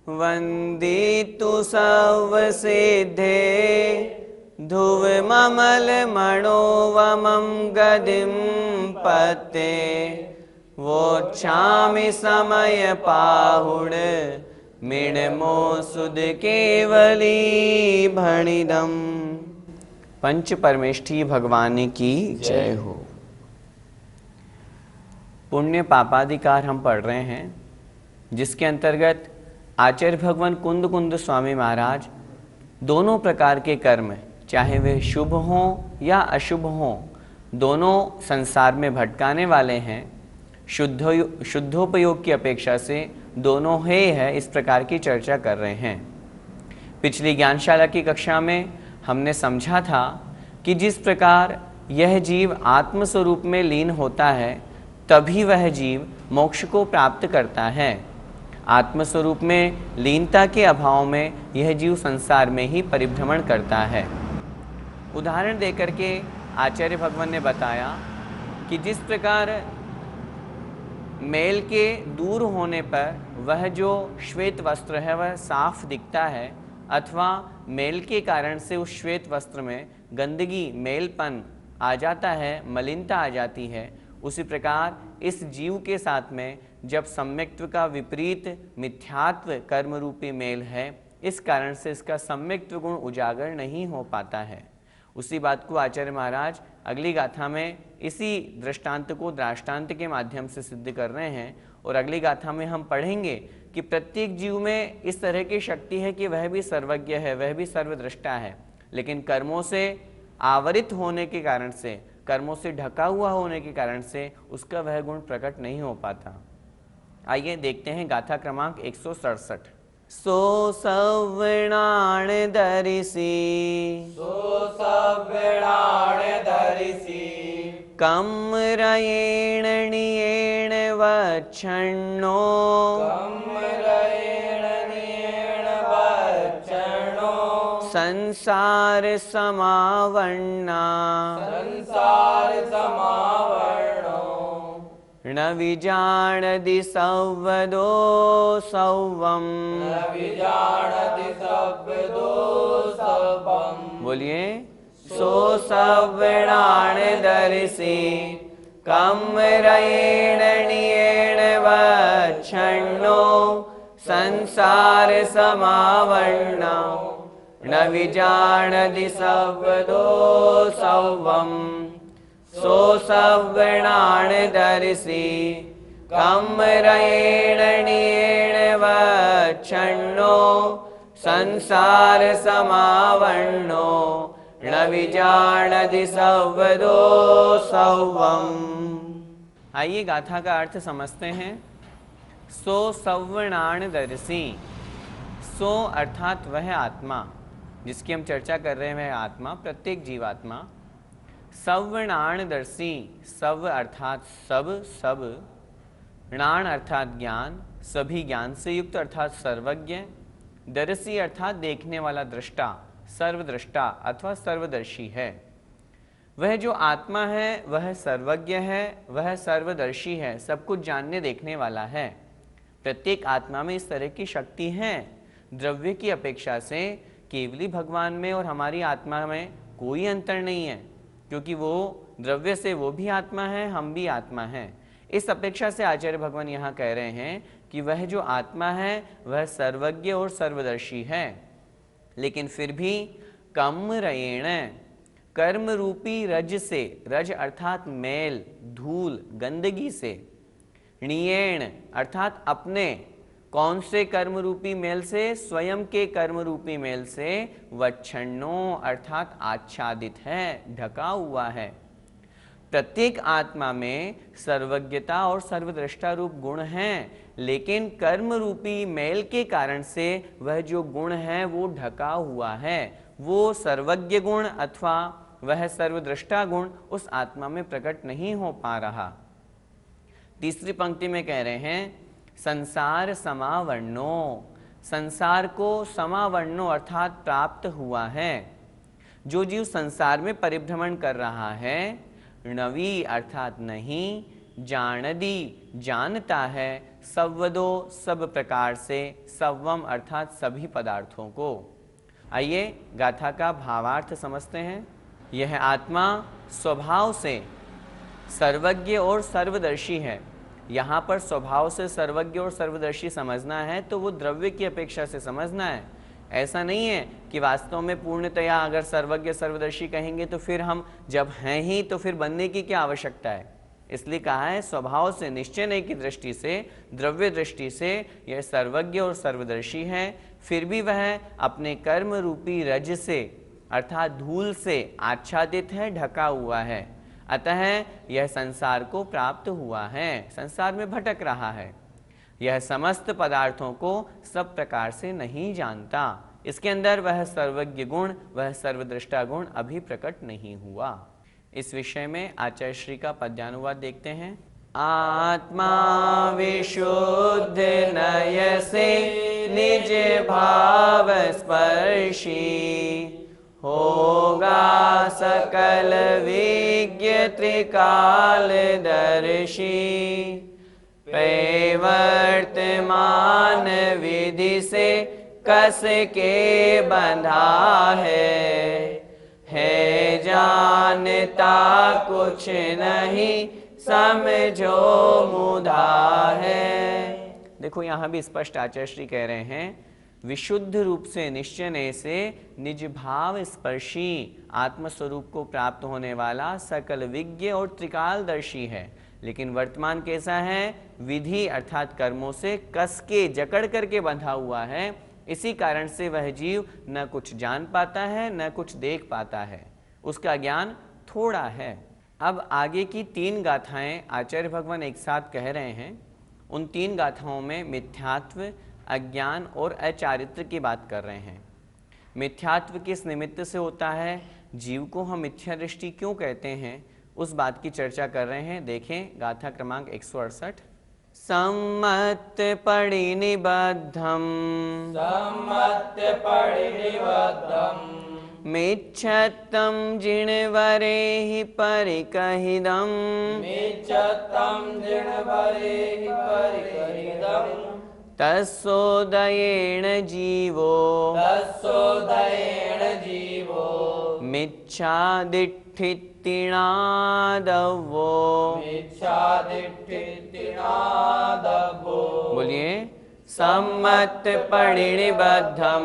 वन्दितु सर्वसिद्धे ध्रुवममलमणोवमं गदिं पते वोच्छामि समयपाहुड मिणमो सुध केवली भणिदम। पंच परमेष्ठी भगवान की जय हो। पुण्य पापाधिकार हम पढ़ रहे हैं, जिसके अंतर्गत आचार्य भगवान कुंद कुंद स्वामी महाराज दोनों प्रकार के कर्म, चाहे वे शुभ हों या अशुभ हों, दोनों संसार में भटकाने वाले हैं। शुद्धोपयोग की अपेक्षा से दोनों हे है, इस प्रकार की चर्चा कर रहे हैं। पिछली ज्ञानशाला की कक्षा में हमने समझा था कि जिस प्रकार यह जीव आत्मस्वरूप में लीन होता है, तभी वह जीव मोक्ष को प्राप्त करता है। आत्मस्वरूप में लीनता के अभाव में यह जीव संसार में ही परिभ्रमण करता है। उदाहरण देकर के आचार्य भगवान ने बताया कि जिस प्रकार मैल के दूर होने पर वह जो श्वेत वस्त्र है वह साफ दिखता है, अथवा मैल के कारण से उस श्वेत वस्त्र में गंदगी, मैलपन आ जाता है, मलिनता आ जाती है, उसी प्रकार इस जीव के साथ में जब सम्यक्त्व का विपरीत मिथ्यात्व कर्म रूपी मेल है, इस कारण से इसका सम्यक्त्व गुण उजागर नहीं हो पाता है। उसी बात को आचार्य महाराज अगली गाथा में इसी दृष्टांत को दृष्टांत के माध्यम से सिद्ध कर रहे हैं। और अगली गाथा में हम पढ़ेंगे कि प्रत्येक जीव में इस तरह की शक्ति है कि वह भी सर्वज्ञ है, वह भी सर्वदृष्टा है, लेकिन कर्मों से आवरित होने के कारण से, कर्मों से ढका हुआ होने के कारण से उसका वह गुण प्रकट नहीं हो पाता। आइए देखते हैं गाथा क्रमांक 167। सो सव्वणाण धरिसी, सो सव्वणाण धरिसी, कम्रयेण नियेण वक्षण्णो, कम्रयेण नियेण वक्षणो, संसार समावर्णा, संसार समावर्णो, न विजानति संवदो सौवम, न विजानति संवदो सौवम। बोलिए। सो सव्वणाण धरिसी, कम्रयेण नियेण वक्षण्णो, संसार समावर्णो, न विजानति संवदो सौवम। सो सव्वणाण धरिसी, कम्रयेण नियेण वक्षण्णो, संसार समावर्णो, न विजानति संवदो सौवम। आइए गाथा का अर्थ समझते हैं। सो सव्वणाण धरिसी, सो अर्थात वह आत्मा जिसकी हम चर्चा कर रहे हैं, वह आत्मा, प्रत्येक जीवात्मा। सव्वणाणदर्शी, सव अर्थात सब, सब, णाण अर्थात ज्ञान, सभी ज्ञान से युक्त अर्थात सर्वज्ञ, दर्शी अर्थात देखने वाला, दृष्टा, सर्वदृष्टा अथवा सर्वदर्शी है। वह जो आत्मा है वह सर्वज्ञ है, वह सर्वदर्शी है, सब कुछ जानने देखने वाला है। प्रत्येक आत्मा में इस तरह की शक्ति है। द्रव्य की अपेक्षा से केवली भगवान में और हमारी आत्मा में कोई अंतर नहीं है, क्योंकि वो द्रव्य से वो भी आत्मा है, हम भी आत्मा हैं। इस अपेक्षा से आचार्य भगवान यहाँ कह रहे हैं कि वह जो आत्मा है वह सर्वज्ञ और सर्वदर्शी है, लेकिन फिर भी कम्रयेण, कर्म रूपी रज से, रज अर्थात मैल, धूल, गंदगी से, नियेण अर्थात अपने, कौन से कर्म रूपी मेल से? स्वयं के कर्म रूपी मेल से, वक्षण्णो अर्थात आच्छादित है, ढका हुआ है। प्रत्येक आत्मा में सर्वज्ञता और सर्वदृष्टा रूप गुण हैं, लेकिन कर्म रूपी मेल के कारण से वह जो गुण है वो ढका हुआ है। वो सर्वज्ञ गुण अथवा वह सर्वदृष्टा गुण उस आत्मा में प्रकट नहीं हो पा रहा। तीसरी पंक्ति में कह रहे हैं संसार समावर्णो, संसार को समावर्णो अर्थात प्राप्त हुआ है। जो जीव संसार में परिभ्रमण कर रहा है, नवी अर्थात नहीं, जानदी जानता है, सव्वदो सब प्रकार से, सव्वम अर्थात सभी पदार्थों को। आइए गाथा का भावार्थ समझते हैं। यह आत्मा स्वभाव से सर्वज्ञ और सर्वदर्शी है। यहाँ पर स्वभाव से सर्वज्ञ और सर्वदर्शी समझना है तो वो द्रव्य की अपेक्षा से समझना है। ऐसा नहीं है कि वास्तव में पूर्णतया अगर सर्वज्ञ सर्वदर्शी कहेंगे तो फिर हम जब हैं ही तो फिर बनने की क्या आवश्यकता है। इसलिए कहा है स्वभाव से, निश्चय नहीं की दृष्टि से, द्रव्य दृष्टि से यह सर्वज्ञ और सर्वदर्शी है। फिर भी वह अपने कर्म रूपी रज से अर्थात धूल से आच्छादित है, ढका हुआ है। अतः यह संसार को प्राप्त हुआ है, संसार में भटक रहा है। यह समस्त पदार्थों को सब प्रकार से नहीं जानता। इसके अंदर वह सर्वज्ञ गुण, वह सर्वदृष्टा गुण अभी प्रकट नहीं हुआ। इस विषय में आचार्य श्री का पद्यानुवाद देखते हैं। आत्मा विशुद्ध नय से निज भाव स्पर्शी, होगा सकल विज्ञ त्रिकाल दर्शी। पे वर्तमान विधि से कस के बंधा है जानता कुछ नहीं, समझो मुधा है। देखो यहाँ भी स्पष्ट आचार्य श्री कह रहे हैं, विशुद्ध रूप से निश्चय से निज भाव स्पर्शी आत्मस्वरूप को प्राप्त होने वाला सकल विज्ञ और त्रिकालदर्शी है। लेकिन वर्तमान कैसा है? विधि अर्थात कर्मों से कस के जकड़ करके बंधा हुआ है। इसी कारण से वह जीव न कुछ जान पाता है न कुछ देख पाता है, उसका ज्ञान थोड़ा है। अब आगे की 3 गाथाएं आचार्य भगवान एक साथ कह रहे हैं। उन 3 गाथाओं में मिथ्यात्व, अज्ञान और अचारित्र की बात कर रहे हैं। मिथ्यात्व किस निमित्त से होता है, जीव को हम मिथ्या दृष्टि क्यों कहते हैं, उस बात की चर्चा कर रहे हैं। देखें गाथा क्रमांक 168। सम्मत परिनिबद्धम सम्मत परिनिबद्धम मिच्छत्तम जिणवरेहि परिकहिदम मिच्छत्तम जिणवरेहि परिकहिदम तस्सोदयेन जीवो तस्सोदयेन जीवो मिच्छादिठ्ठितिणादवो मिच्छादिठ्ठितिणादवो। बोलिए सम्मत परिनिबद्धम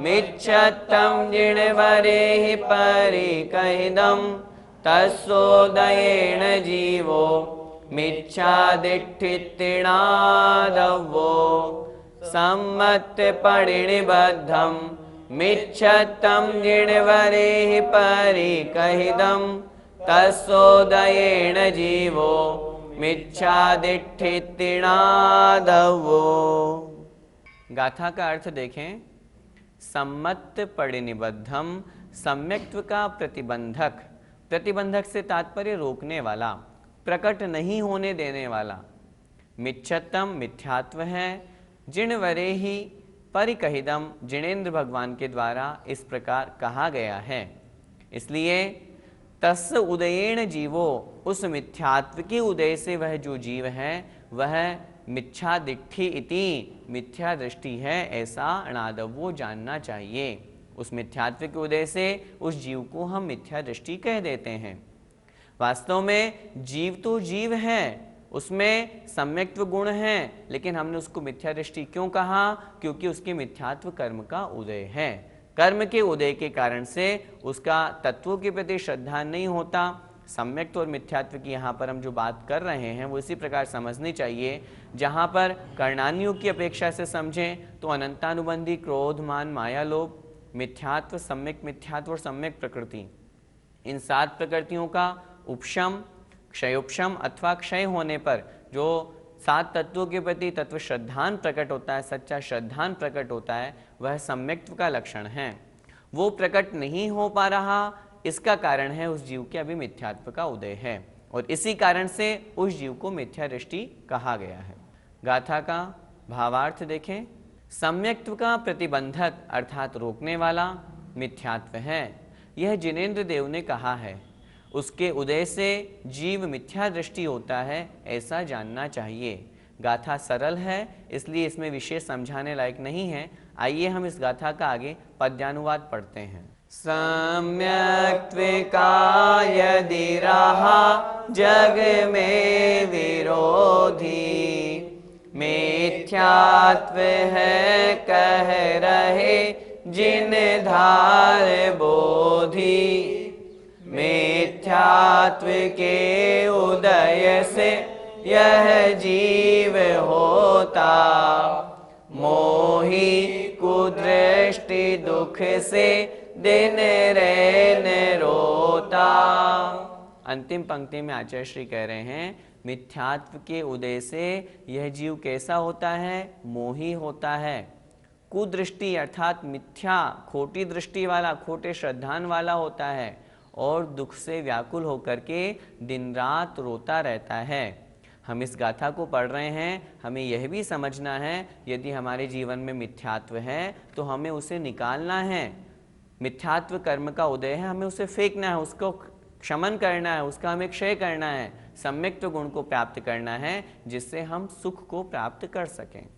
मिच्छत्तम जिणवरेहि परिकहिदम तस्सोदयेन जीवो मिच्छादिठ्ठितिणादवो। सम्मत परिनिबद्धम मिच्छत्तम जिणवरेहि परिकहिदम तस्सोदयेन जीवो मिच्छादिठ्ठितिणादवो। गाथा का अर्थ देखें। सम्मत परिनिबद्धम, सम्यक्त्व का प्रतिबंधक। प्रतिबंधक से तात्पर्य रोकने वाला, प्रकट नहीं होने देने वाला। मिच्छत्तम मिथ्यात्व है। जिणवरेहि परिकहिदम, जिनेन्द्र भगवान के द्वारा इस प्रकार कहा गया है। इसलिए तस् उदयेन जीवो, उस मिथ्यात्व के उदय से वह जो जीव है वह मिथ्या दिट्ठी इति, मिथ्या दृष्टि है ऐसा अणादवो जानना चाहिए। उस मिथ्यात्व के उदय से उस जीव को हम मिथ्या दृष्टि कह देते हैं। वास्तव में जीव तो जीव है, उसमें सम्यक्त्व गुण हैं, लेकिन हमने उसको मिथ्या दृष्टि क्यों कहा? क्योंकि उसके मिथ्यात्व कर्म का उदय है। कर्म के उदय के कारण से उसका तत्वों के प्रति श्रद्धा नहीं होता। सम्यक्त्व और मिथ्यात्व की यहाँ पर हम जो बात कर रहे हैं वो इसी प्रकार समझनी चाहिए। जहाँ पर कर्णानियों की अपेक्षा से समझें तो अनंतानुबंधी क्रोध, मान, माया, लोभ, मिथ्यात्व, सम्यक मिथ्यात्व और सम्यक प्रकृति, इन 7 प्रकृतियों का उपशम, क्षयोपशम अथवा क्षय होने पर जो 7 तत्वों के प्रति तत्व श्रद्धान प्रकट होता है, सच्चा श्रद्धान प्रकट होता है, वह सम्यक्त्व का लक्षण है। वो प्रकट नहीं हो पा रहा, इसका कारण है उस जीव के अभी मिथ्यात्व का उदय है, और इसी कारण से उस जीव को मिथ्या दृष्टि कहा गया है। गाथा का भावार्थ देखें। सम्यक्त्व का प्रतिबंधक अर्थात रोकने वाला मिथ्यात्व है। यह जिनेन्द्र देव ने कहा है। उसके उदय से जीव मिथ्या दृष्टि होता है, ऐसा जानना चाहिए। गाथा सरल है, इसलिए इसमें विशेष समझाने लायक नहीं है। आइए हम इस गाथा का आगे पद्यानुवाद पढ़ते हैं। सम्यक्त्विका यदि रहा जग में विरोधी, मिथ्यात्व है कह रहे जिन धार बोधि। मिथ्यात्व के उदय से यह जीव होता, मोही कुदृष्टि दुख से दिन रैन रोता। अंतिम पंक्ति में आचार्य श्री कह रहे हैं, मिथ्यात्व के उदय से यह जीव कैसा होता है? मोही होता है। कुदृष्टि अर्थात मिथ्या, खोटी दृष्टि वाला, खोटे श्रद्धान वाला होता है और दुख से व्याकुल होकर के दिन रात रोता रहता है। हम इस गाथा को पढ़ रहे हैं, हमें यह भी समझना है यदि हमारे जीवन में मिथ्यात्व है तो हमें उसे निकालना है। मिथ्यात्व कर्म का उदय है, हमें उसे फेंकना है, उसको क्षमन करना है, उसका हमें क्षय करना है, सम्यक्त्व गुण को प्राप्त करना है, जिससे हम सुख को प्राप्त कर सकें।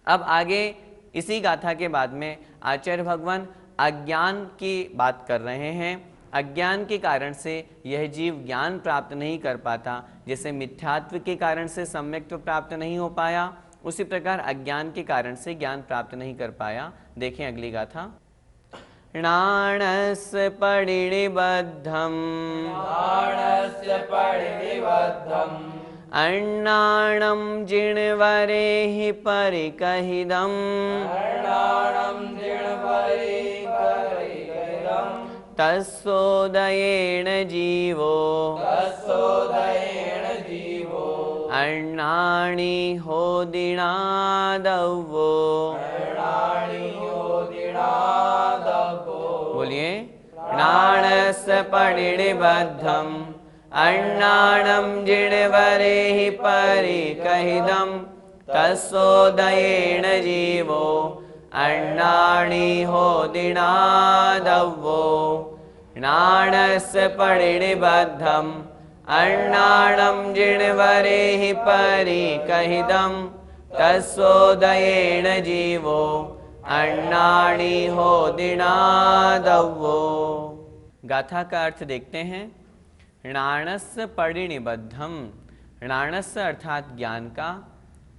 अब आगे इसी गाथा के बाद में आचार्य भगवान अज्ञान की बात कर रहे हैं। अज्ञान के कारण से यह जीव ज्ञान प्राप्त नहीं कर पाता। जैसे मिथ्यात्व के कारण से सम्यक्त्व प्राप्त नहीं हो पाया, उसी प्रकार अज्ञान के कारण से ज्ञान प्राप्त नहीं कर पाया। देखें अगली गाथा। णाणस्य परिणिबद्धम् प्राणस्य परिनिबद्धम् अन्नाणं जिणवरेः परिकहिदम् अर्णाणं जिणवरे परिकहिदम् तस्सोदयेन जीवो तस्सोदयेन जीवो अन्नानि होदिनादव्वो। अर्णाणि योदिनादवो। बोलिए, प्राणस्य परिनिबद्धम् अन्नाणं जिणवरेः परिकहिदम् तस्सोदयेन जीवो अन्नानि होदिनादव्वो। प्राणस्य परिनिबद्धम् अन्नाणं जिणवरेः परिकहिदम् तस्सोदयेन जीवो अन्नानि होदिनादव्वो। गाथा का अर्थ देखते हैं। णाणस्य परिनिबद्धम, णाणस्य अर्थात ज्ञान का,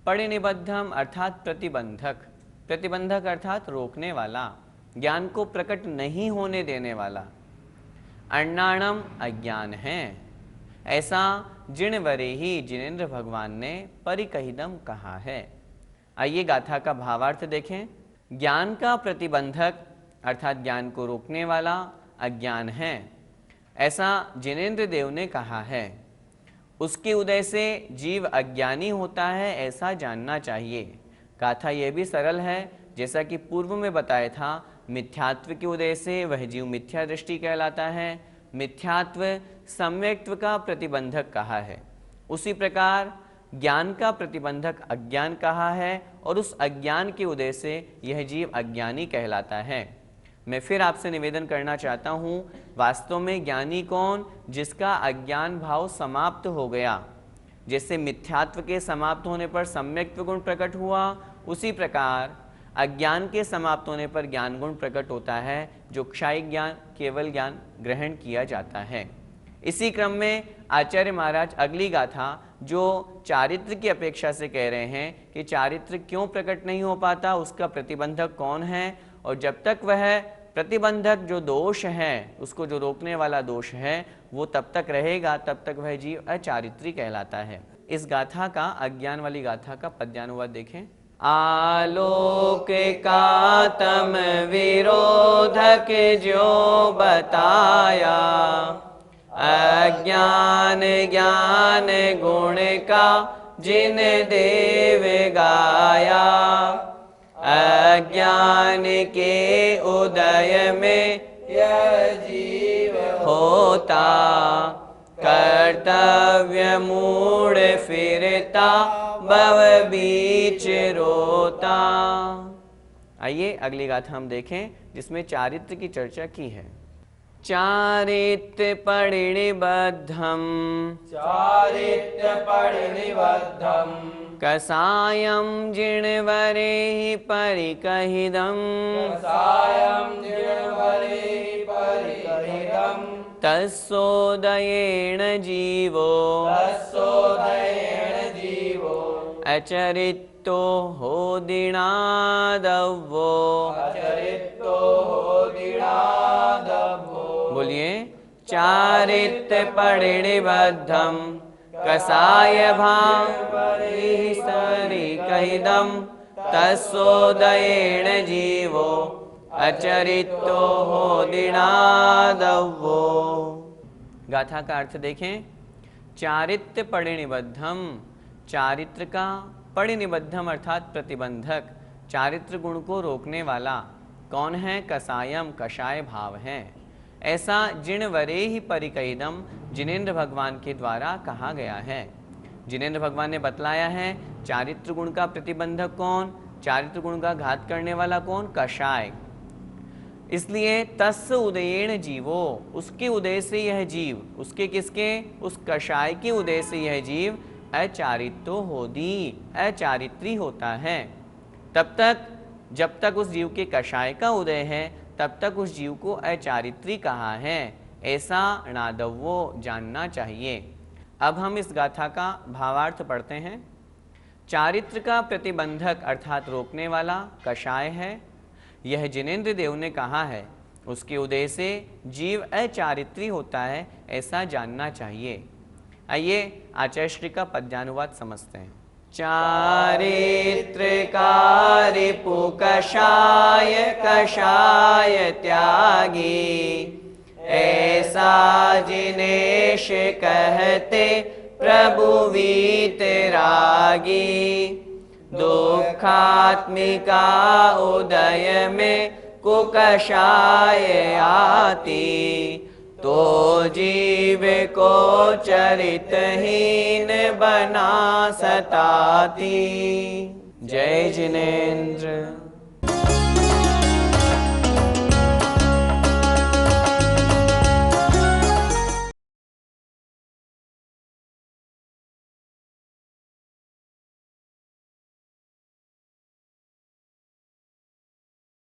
परिनिबद्धम अर्थात प्रतिबंधक, प्रतिबंधक अर्थात रोकने वाला, ज्ञान को प्रकट नहीं होने देने वाला। अन्नाणम अज्ञान है, ऐसा जिणवरे ही जिनेन्द्र भगवान ने परिकहिदम कहा है। आइए गाथा का भावार्थ देखें। ज्ञान का प्रतिबंधक अर्थात ज्ञान को रोकने वाला अज्ञान है, ऐसा जिनेन्द्र देव ने कहा है। उसके उदय से जीव अज्ञानी होता है, ऐसा जानना चाहिए। गाथा यह भी सरल है, जैसा कि पूर्व में बताया था। मिथ्यात्व के उदय से वह जीव मिथ्या दृष्टि कहलाता है। मिथ्यात्व सम्यक्त्व का प्रतिबंधक कहा है, उसी प्रकार ज्ञान का प्रतिबंधक अज्ञान कहा है और उस अज्ञान के उदय से यह जीव अज्ञानी कहलाता है। मैं फिर आपसे निवेदन करना चाहता हूँ, वास्तव में ज्ञानी कौन? जिसका अज्ञान भाव समाप्त हो गया। जैसे मिथ्यात्व के समाप्त होने पर सम्यक्त्व गुण प्रकट हुआ, उसी प्रकार अज्ञान के समाप्त होने पर ज्ञान गुण प्रकट होता है, जो क्षायिक ज्ञान, केवल ज्ञान ग्रहण किया जाता है। इसी क्रम में आचार्य महाराज अगली गाथा जो चारित्र की अपेक्षा से कह रहे हैं कि चारित्र क्यों प्रकट नहीं हो पाता, उसका प्रतिबंधक कौन है, और जब तक वह प्रतिबंधक जो दोष है, उसको जो रोकने वाला दोष है, वो तब तक रहेगा, तब तक वह जीव अचारित्री कहलाता है। इस गाथा का, अज्ञान वाली गाथा का पद्यानुवाद देखें। आलोक का तम विरोधक जो बताया, अज्ञान ज्ञान गुण का जिन देव गाया। अज्ञान के उदय में यह जीव होता, कर्तव्य मूढ़ फिरता भव बीच रोता। आइए अगली गाथा हम देखें, जिसमें चारित्र की चर्चा की है। चारित्र्य परिनिबद्धं चारित्र्य परिनिबद्धं कसायं जिणवरेः परिकहितं कसायं जिणवरेः परिकहितं तस्सोदयेन जीवो तस्सोदयेन जीवो अचरितो होदिनादव्वो अचरितो होदिनादव्वो। बोलिए चारित्र्य परिनिबद्धं कसाय भाव परिकहितं तस्सोदयेन जीवो अचरितो होदिनादव्वो। गाथा का अर्थ देखें। चारित्र्य परिनिबद्धम, चारित्र का परिनिबद्धम अर्थात प्रतिबंधक, चारित्र गुण को रोकने वाला कौन है? कसायम, कषाय भाव है। ऐसा जिणवरे ही परिकहिदम, जिनेन्द्र भगवान के द्वारा कहा गया है। जिनेन्द्र भगवान ने बतलाया है चारित्र गुण का प्रतिबंधक कौन, चारित्र गुण का घात करने वाला कौन? कषाय। इसलिए तस् उदयेन जीवो, उसके उदय से यह जीव, उसके किसके? उस कषाय के उदय से यह जीव अचारितो होदी, अचारित्री होता है। तब तक, जब तक उस जीव के कषाय का उदय है तब तक उस जीव को अचारित्री कहा है, ऐसा नादव्वो जानना चाहिए। अब हम इस गाथा का भावार्थ पढ़ते हैं। चारित्र का प्रतिबंधक अर्थात रोकने वाला कषाय है। यह जिनेन्द्र देव ने कहा है, उसके उदय से जीव अचारित्री होता है, ऐसा जानना चाहिए। आइए आचार्य श्री का पद्यानुवाद समझते हैं। चारित्रकारी पुकषाय कषाय त्यागी, ऐसा जिनेश कहते प्रभु वीतरागी। दुखात्मिका उदय में कुकषाय आती, तो जीव को चरितहीन बना सताती। जय जिनेन्द्र।